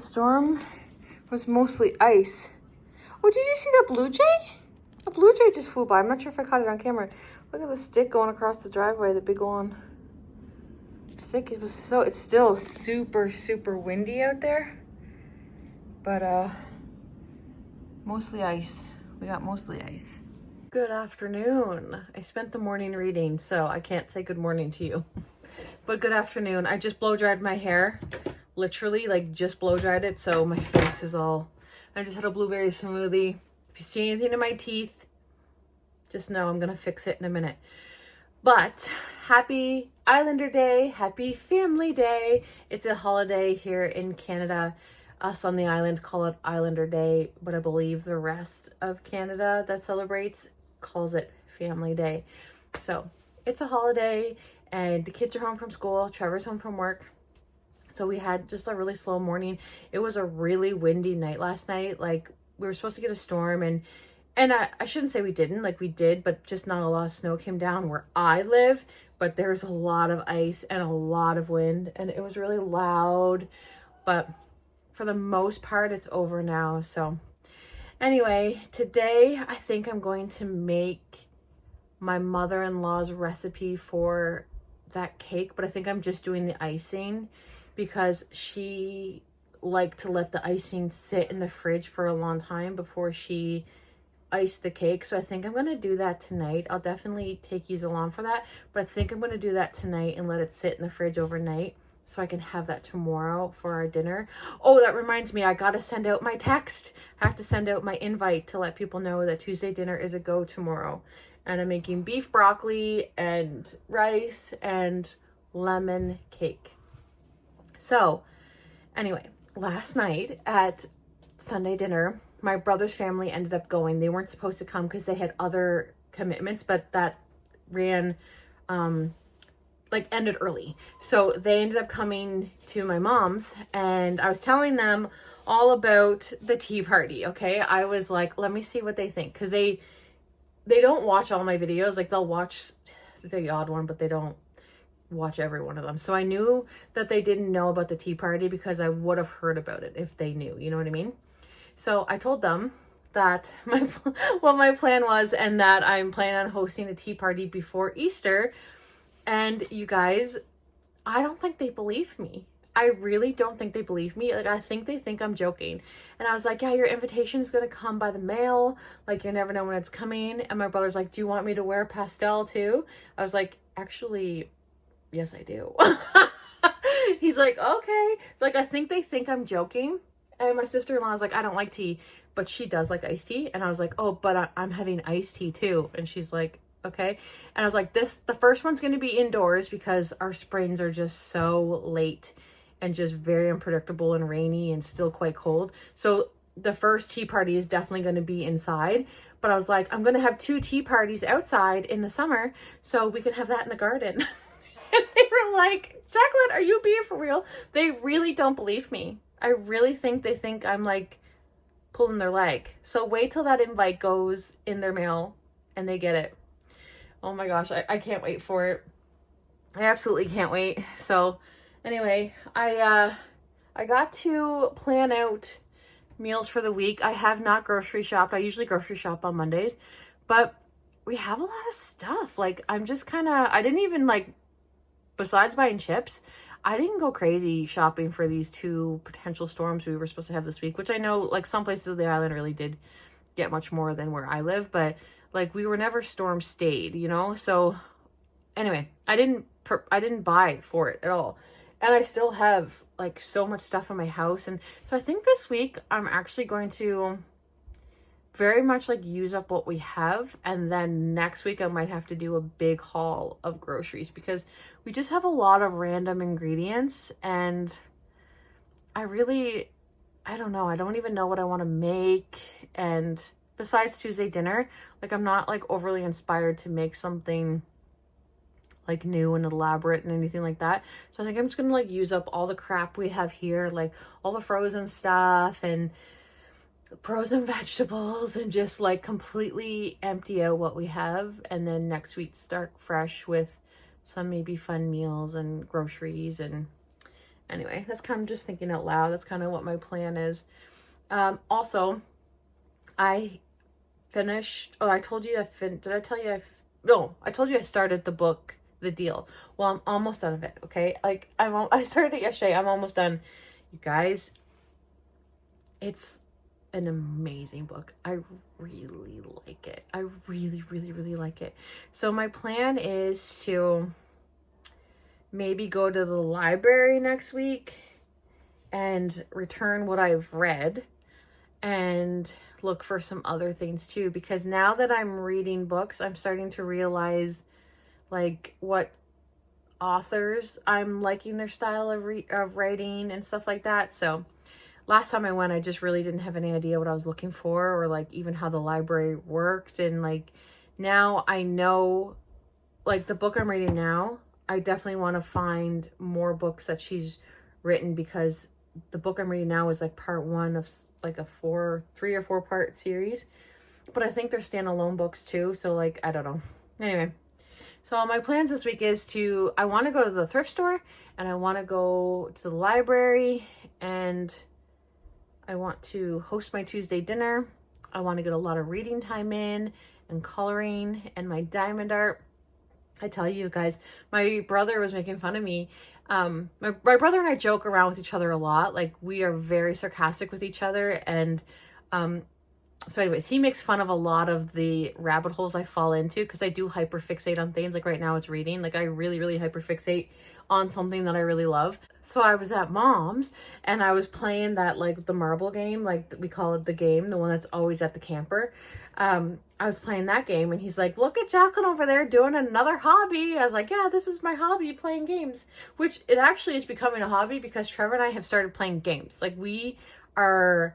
The storm was mostly ice. Oh, did you see that blue jay? A blue jay just flew by. I'm not sure if I caught it on camera. Look at the stick going across the driveway, the big lawn. Stick, it's still super, super windy out there. But mostly ice. We got mostly ice. Good afternoon. I spent the morning reading, so I can't say good morning to you. But good afternoon. I just blow dried my hair. Literally, like, just blow dried it, so my face is all... I just had a blueberry smoothie. If you see anything in my teeth, just know I'm gonna fix it in a minute. But happy Islander Day, happy Family Day. It's a holiday here in Canada. Us on the island call it Islander Day, but I believe the rest of Canada that celebrates calls it Family Day. So it's a holiday, and the kids are home from school. Trevor's home from work. So we had just a really slow morning. It was a really windy night last night. Like, we were supposed to get a storm, and I shouldn't say we didn't. Like, we did, but just not a lot of snow came down where I live. But there's a lot of ice and a lot of wind, and it was really loud. But for the most part, it's over now. So anyway, today I think I'm going to make my mother-in-law's recipe for that cake. But I think I'm just doing the icing, because she liked to let the icing sit in the fridge for a long time before she iced the cake. So I think I'm going to do that tonight. I'll definitely take you along for that, but I think I'm going to do that tonight and let it sit in the fridge overnight so I can have that tomorrow for our dinner. Oh, that reminds me, I got to send out my text. I have to send out my invite to let people know that Tuesday dinner is a go tomorrow. And I'm making beef broccoli and rice and lemon cake. So anyway, last night at Sunday dinner, my brother's family ended up going. They weren't supposed to come because they had other commitments, but that ran, ended early. So they ended up coming to my mom's, and I was telling them all about the tea party, okay? I was like, let me see what they think, because they don't watch all my videos. Like, they'll watch the odd one, but they don't watch every one of them. So I knew that they didn't know about the tea party because I would have heard about it if they knew, you know what I mean? So I told them that what my plan was, and that I'm planning on hosting a tea party before Easter. And you guys, I don't think they believe me. I really don't think they believe me. Like, I think they think I'm joking. And I was like, yeah, your invitation is going to come by the mail. Like, you never know when it's coming. And my brother's like, do you want me to wear pastel too? I was like, actually, yes, I do. He's like, okay. Like, I think they think I'm joking. And my sister-in-law is like, I don't like tea, but she does like iced tea. And I was like, oh, but I'm having iced tea too. And she's like, okay. And I was like, the first one's going to be indoors because our springs are just so late and just very unpredictable and rainy and still quite cold. So the first tea party is definitely going to be inside. But I was like, I'm going to have 2 tea parties outside in the summer so we can have that in the garden. And they were like, Jacqueline, are you being for real? They really don't believe me. I really think they think I'm like pulling their leg. So wait till that invite goes in their mail and they get it. Oh my gosh, I can't wait for it. I absolutely can't wait. So anyway, I got to plan out meals for the week. I have not grocery shopped. I usually grocery shop on Mondays, but we have a lot of stuff. Like, I'm just kind of, I didn't even like, besides buying chips, I didn't go crazy shopping for these 2 potential storms we were supposed to have this week, which I know like some places of the island really did get much more than where I live, but like, we were never storm stayed, you know? So anyway, I didn't buy for it at all. And I still have like so much stuff in my house. And so I think this week I'm actually going to very much like use up what we have, and then next week I might have to do a big haul of groceries because we just have a lot of random ingredients, and I don't know, I don't even know what I want to make. And besides Tuesday dinner, like, I'm not like overly inspired to make something like new and elaborate and anything like that. So I think I'm just gonna like use up all the crap we have here, like all the frozen stuff and frozen vegetables, and just like completely empty out what we have, and then next week start fresh with some maybe fun meals and groceries and anyway, that's kind of just thinking out loud. That's kind of what my plan is. Also, I finished, oh, I told you did I tell you no, I told you I started the book, The Deal. Well, I'm almost done of it, okay? Like, I started it yesterday. I'm almost done. You guys, it's an amazing book. I really like it. I really, really, really like it. So my plan is to maybe go to the library next week and return what I've read and look for some other things too, because now that I'm reading books, I'm starting to realize like what authors I'm liking, their style of writing and stuff like that. So last time I went, I just really didn't have any idea what I was looking for, or like even how the library worked. And like now I know, like the book I'm reading now, I definitely want to find more books that she's written, because the book I'm reading now is like part one of like a 3 or 4 part series, but I think they're standalone books too. So like, I don't know. Anyway, so my plans this week is I want to go to the thrift store, and I want to go to the library, and I want to host my Tuesday dinner. I want to get a lot of reading time in, and coloring, and my diamond art. I tell you guys, my brother was making fun of me. My brother and I joke around with each other a lot. Like, we are very sarcastic with each other. And so anyways, he makes fun of a lot of the rabbit holes I fall into, because I do hyperfixate on things. Like right now it's reading. Like I really, really hyperfixate on something that I really love. So I was at mom's and I was playing that, like the marble game, like we call it the game, the one that's always at the camper. I was playing that game, and he's like, look at Jacqueline over there doing another hobby. I was like, yeah, this is my hobby, playing games, which it actually is becoming a hobby, because Trevor and I have started playing games. Like we are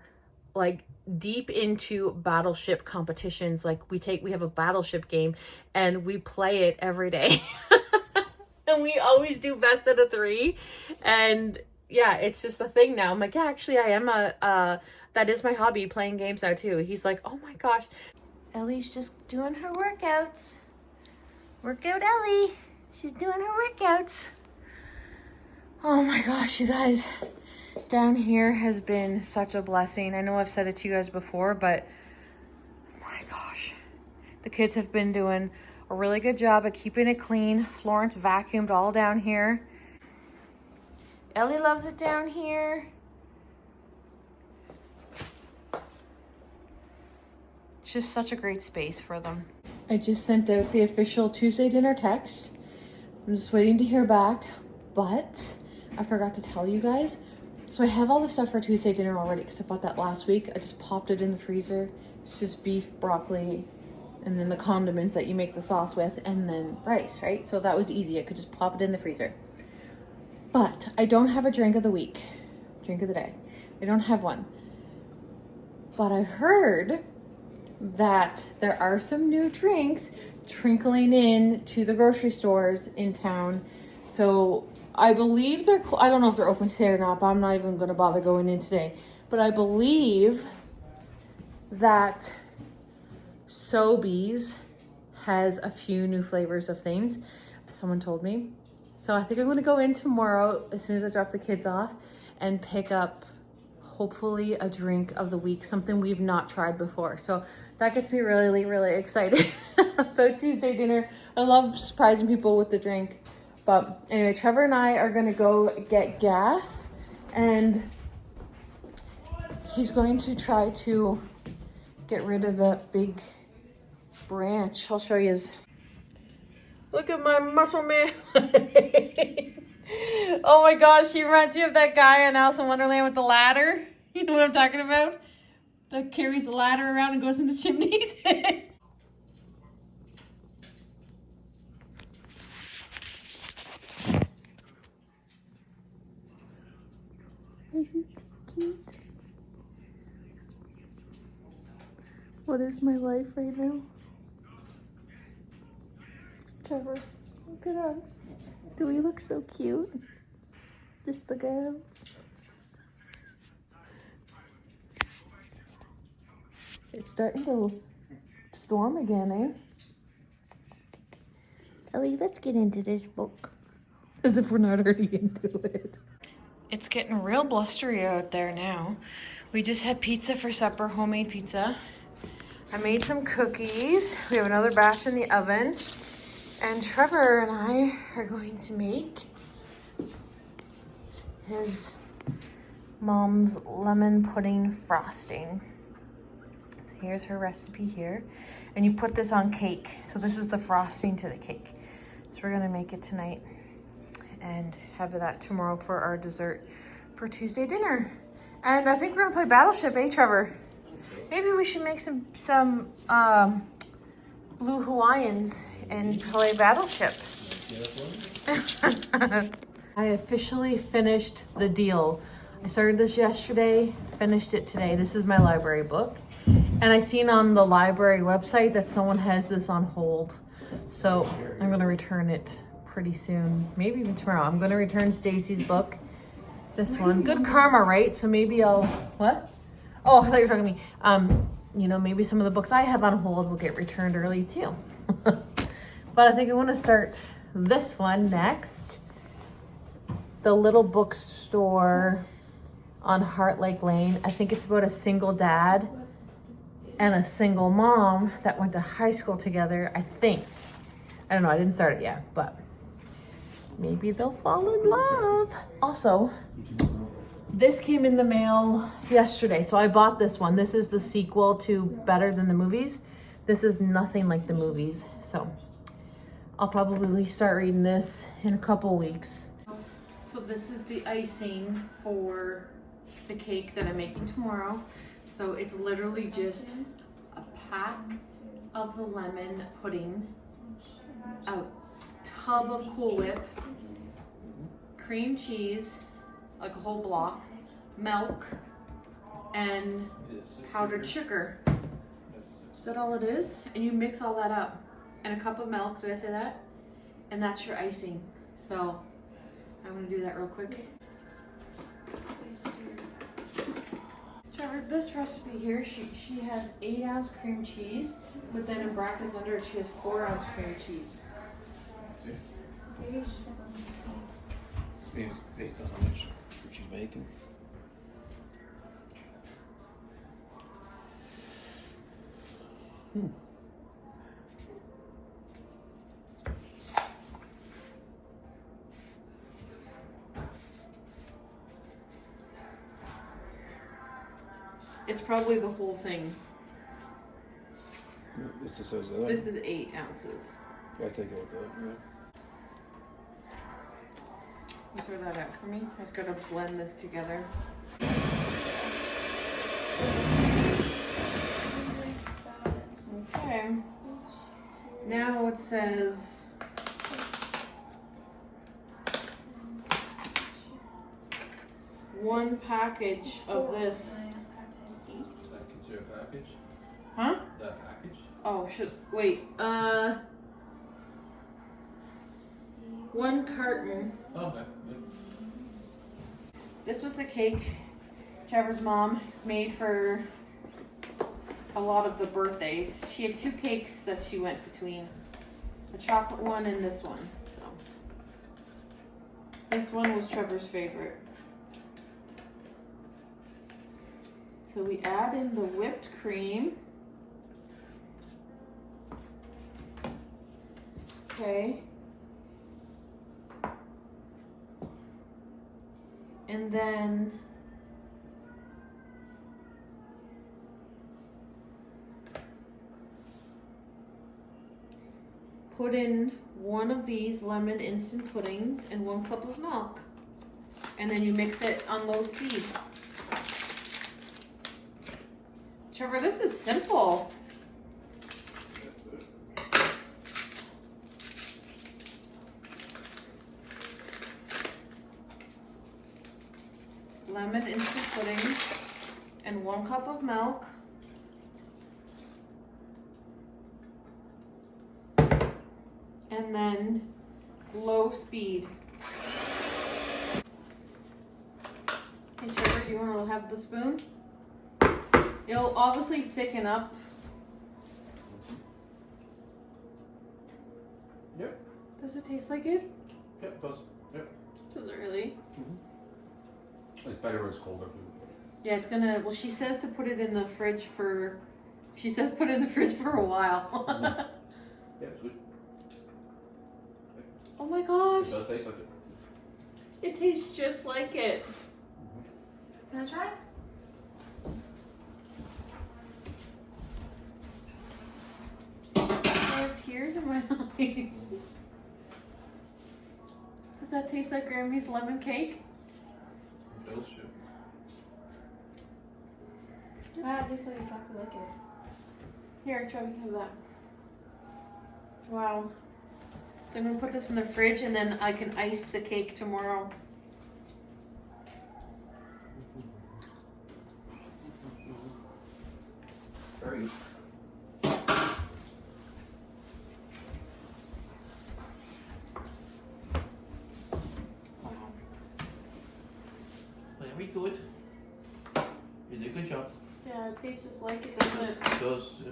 like deep into battleship competitions. Like we have a battleship game and we play it every day. And we always do best out of 3. And yeah, it's just a thing now. I'm like, yeah, actually I am that is my hobby, playing games now too. He's like, oh my gosh, Ellie's just doing her workouts. Workout Ellie. She's doing her workouts. Oh my gosh, you guys. Down here has been such a blessing. I know I've said it to you guys before, but my gosh. The kids have been doing a really good job at keeping it clean. Florence vacuumed all down here. Ellie loves it down here. It's just such a great space for them. I just sent out the official Tuesday dinner text. I'm just waiting to hear back, but I forgot to tell you guys. So I have all the stuff for Tuesday dinner already, because I bought that last week. I just popped it in the freezer. It's just beef, broccoli, and then the condiments that you make the sauce with, and then rice, right? So that was easy. I could just pop it in the freezer. But I don't have a drink of the week, drink of the day. I don't have one. But I heard that there are some new drinks trickling in to the grocery stores in town. So I believe I don't know if they're open today or not, but I'm not even going to bother going in today. But I believe that Sobeys has a few new flavors of things. Someone told me. So I think I'm going to go in tomorrow as soon as I drop the kids off and pick up hopefully a drink of the week, something we've not tried before. So that gets me really, really excited about Tuesday dinner. I love surprising people with the drink. But anyway, Trevor and I are going to go get gas, and he's going to try to get rid of the big branch. I'll show you his. Look at my muscle man. Oh my gosh, he reminds you of that guy on Alice in Wonderland with the ladder. You know what I'm talking about? That carries the ladder around and goes in the chimneys. Isn't he cute? What is my life right now? Trevor, look at us. Do we look so cute? Just look at us. It's starting to storm again, eh? Ellie, let's get into this book. As if we're not already into it. It's getting real blustery out there now. We just had pizza for supper, homemade pizza. I made some cookies. We have another batch in the oven. And Trevor and I are going to make his mom's lemon pudding frosting. So here's her recipe here. And you put this on cake. So this is the frosting to the cake. So we're gonna make it tonight and have that tomorrow for our dessert for Tuesday dinner. And I think we're gonna play Battleship, eh, Trevor? Maybe we should make some blue Hawaiians and play Battleship. I officially finished the deal. I started this yesterday, finished it today. This is my library book. And I seen on the library website that someone has this on hold. So I'm gonna return it pretty soon, maybe even tomorrow. I'm gonna return Stacy's book. This one, Good Karma, right? So maybe I'll, what? Oh, I thought you were talking to me. You know, maybe some of the books I have on hold will get returned early too. But I think I want to start this one next. The Little Bookstore on Heart Lake Lane. I think it's about a single dad and a single mom that went to high school together, I think. I don't know, I didn't start it yet, but maybe they'll fall in love. Also, this came in the mail yesterday, so I bought this one. This is the sequel to Better Than the Movies. This is nothing like the movies, so I'll probably start reading this in a couple weeks. So this is the icing for the cake that I'm making tomorrow. So it's literally just a pack of the lemon pudding, a tub of Cool Whip, cream cheese, like a whole block, milk, and powdered sugar. Is that all it is? And you mix all that up. And a cup of milk, did I say that? And that's your icing. So I'm gonna do that real quick. Trevor, this recipe here, she has 8-ounce cream cheese, but then in brackets under it, she has 4-ounce cream cheese. Based on how much she's making. It's probably the whole thing. What's the size of that? This is 8 ounces. I'll take it with that, yeah. You throw that out for me? I just gotta blend this together. Okay. Now it says one package of this. Is that considered a package? Huh? That package? Oh, wait. One carton. Oh, okay. Yep. This was the cake Trevor's mom made for a lot of the birthdays. She had 2 cakes that she went between. The chocolate one and this one. So this one was Trevor's favorite. So we add in the whipped cream. Okay. And then put in one of these lemon instant puddings and 1 cup of milk. And then you mix it on low speed. Trevor, this is simple. Lemon instant pudding and 1 cup of milk. And then low speed. Hey Trevor, do you want to have the spoon? It'll obviously thicken up. Yep. Does it taste like it? Yep, it does. Yep. Does it really? It's better when it's colder. Yeah, it's gonna, well, she says to put it in the fridge for, she says put it in the fridge for a while. Yeah, it's good. Oh my It gosh, does taste like it. it tastes just like it. Can I try? I have tears in my eyes. Does that taste like Grammy's lemon cake? It does, yeah. That tastes like exactly like it. Here, try to have that. Wow. So I'm gonna put this in the fridge and then I can ice the cake tomorrow. Very good. Very good. You did a good job. Yeah, it tastes just like it, doesn't it? It does, yeah.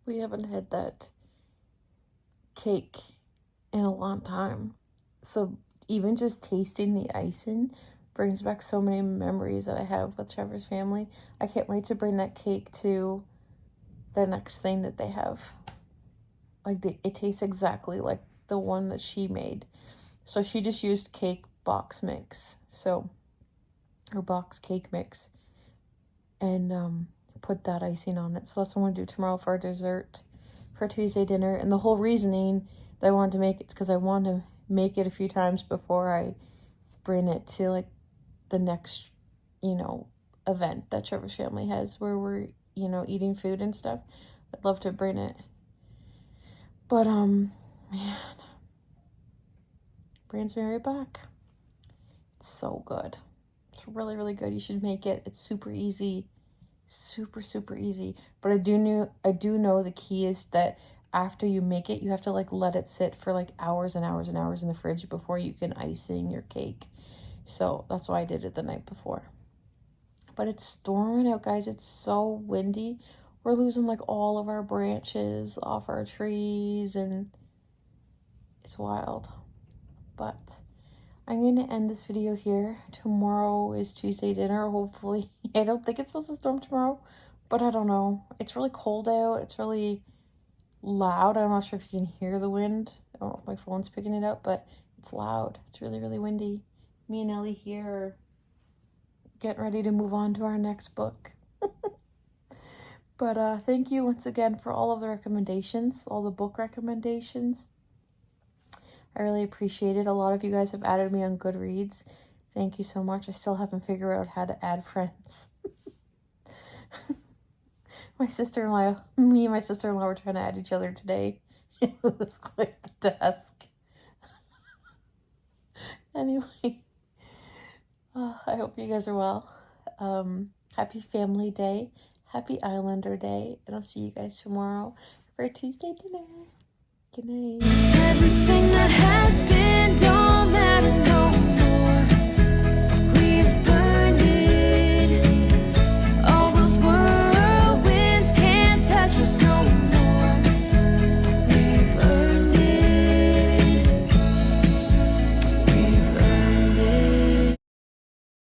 We haven't had that cake in a long time. So even just tasting the icing brings back so many memories that I have with Trevor's family. I can't wait to bring that cake to the next thing that they have. Like, it tastes exactly like the one that she made. So she just used cake box mix. So, or box cake mix. And put that icing on it. So that's what I'm going to do tomorrow for our dessert for Tuesday dinner. And the whole reasoning that I wanted to make it is because I want to make it a few times before I bring it to, like, the next, you know, event that Trevor's family has where we're, you know, eating food and stuff. I'd love to bring it. But, man, brings me right back. It's so good. It's really, really good. You should make it. It's super easy. Super, super easy. But I do know the key is that after you make it, you have to, like, let it sit for, like, hours and hours and hours in the fridge before you can icing your cake. So that's why I did it the night before. But it's storming out, guys. It's so windy. We're losing, like, all of our branches off our trees, and it's wild. But I'm going to end this video here. Tomorrow is Tuesday dinner, hopefully. I don't think it's supposed to storm tomorrow, but I don't know. It's really cold out. It's really loud. I'm not sure if you can hear the wind. I don't know if my phone's picking it up, but it's loud. It's really, really windy. Me and Ellie here are getting ready to move on to our next book. But thank you once again for all of the recommendations, all the book recommendations. I really appreciate it. A lot of you guys have added me on Goodreads. Thank you so much. I still haven't figured out how to add friends. Me and my sister-in-law were trying to add each other today. It was quite the task. Anyway, I hope you guys are well. Happy Family Day. Happy Islander Day. And I'll see you guys tomorrow for Tuesday dinner. Good night. Everything that